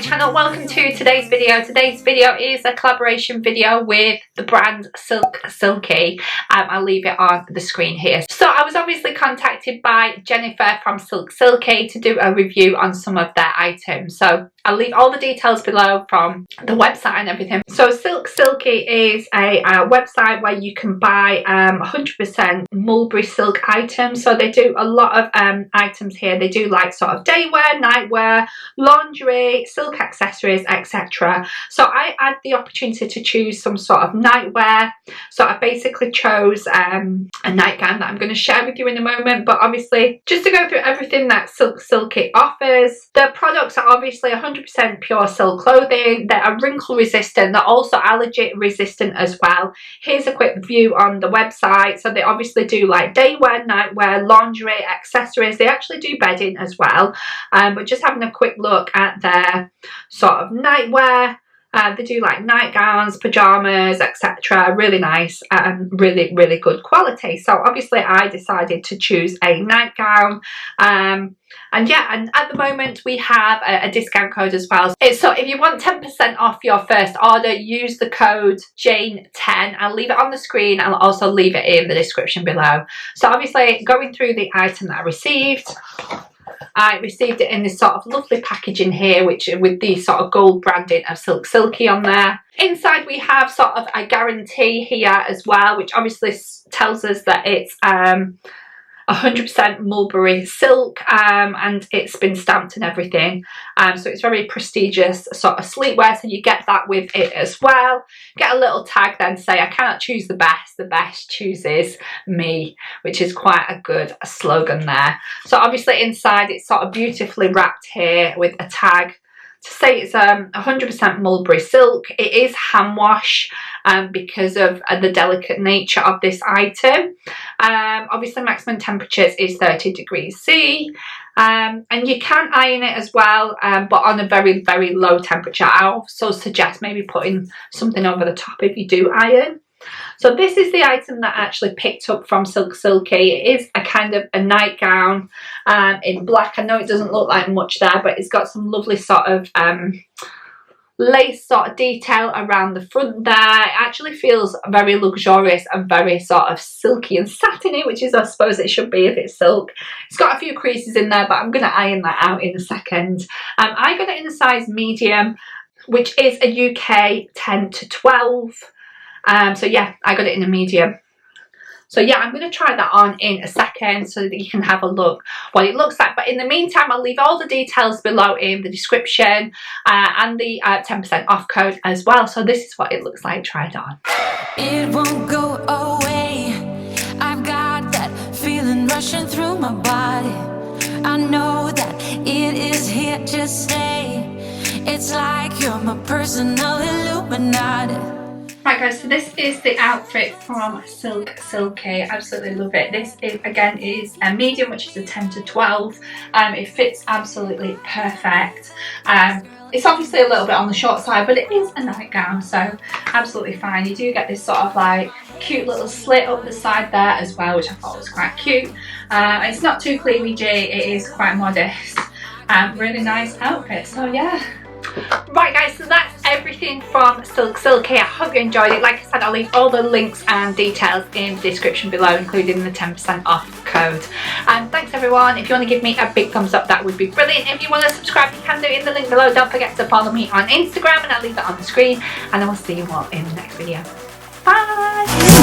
channel. Welcome to today's video. Today's video is a collaboration video with the brand SILKSILKY. I'll leave it on the screen here. So I was obviously contacted by Jennifer from SILKSILKY to do a review on some of their items. So I'll leave all the details below from the website and everything. So SILKSILKY is a website where you can buy 100% Mulberry silk items. So they do a lot of items here. They do like sort of day wear, night wear, lingerie, silk accessories, etc. So I had the opportunity to choose some sort of nightwear. So I basically chose a nightgown that I'm going to share with you in a moment. But obviously, just to go through everything that SILKSILKY offers, the products are obviously 100% pure silk clothing. They are wrinkle resistant. They're also allergy resistant as well. Here's a quick view on the website. So they obviously do like day wear, night wear, lingerie, accessories. They actually do bedding as well. But just having a quick look at their sort of nightwear. They do like nightgowns, pajamas, etc. Really nice and really good quality. So obviously I decided to choose a nightgown. And yeah, and at the moment we have a discount code as well. So if you want 10% off your first order, use the code Jane10. I'll leave it on the screen. I'll also leave it in the description below. So obviously going through the item that I received it in this sort of lovely packaging here, which with the sort of gold branding of SILKSILKY on there. Inside we have sort of a guarantee here as well, which obviously tells us that it's 100% Mulberry silk, and it's been stamped and everything. So it's very prestigious sort of sleepwear, so you get that with it as well. Get a little tag then say, I cannot choose the best chooses me, which is quite a good slogan there. So obviously inside it's sort of beautifully wrapped here with a tag to say it's 100% Mulberry silk. It is hand wash because of the delicate nature of this item. Obviously maximum temperatures is 30 degrees C, and you can iron it as well, but on a very low temperature. I also suggest maybe putting something over the top if you do iron. So this is the item that I actually picked up from SILKSILKY. It is a kind of a nightgown in black. I know it doesn't look like much there, but it's got some lovely sort of lace sort of detail around the front there. It actually feels very luxurious and very sort of silky and satiny, which is I suppose it should be if it's silk. It's got a few creases in there, but I'm going to iron that out in a second. I got it in a size medium, which is a UK 10 to 12. So yeah, I got it in a medium. So yeah, I'm going to try that on in a second so that you can have a look what it looks like. But in the meantime, I'll leave all the details below in the description and the 10% off code as well. So this is what it looks like tried on. It won't go away. I've got that feeling rushing through my body. I know that it is here to stay. It's like you're my personal Illuminati. Right guys, so this is the outfit from SILKSILKY. Absolutely love it. This is again is a medium, which is a 10 to 12. It fits absolutely perfect. It's obviously a little bit on the short side, but it is a nightgown, so absolutely fine. You do get this sort of like cute little slit up the side there as well, which I thought was quite cute. It's not too cleavagey, it is quite modest. Really nice outfit, so yeah. Right guys, so that's everything from SILKSILKY. I hope you enjoyed it. Like I said, I'll leave all the links and details in the description below, including the 10% off code. And thanks everyone. If you want to give me a big thumbs up, that would be brilliant. If you want to subscribe, you can do it in the link below. Don't forget to follow me on Instagram, and I'll leave it on the screen. And I will see you all in the next video. Bye!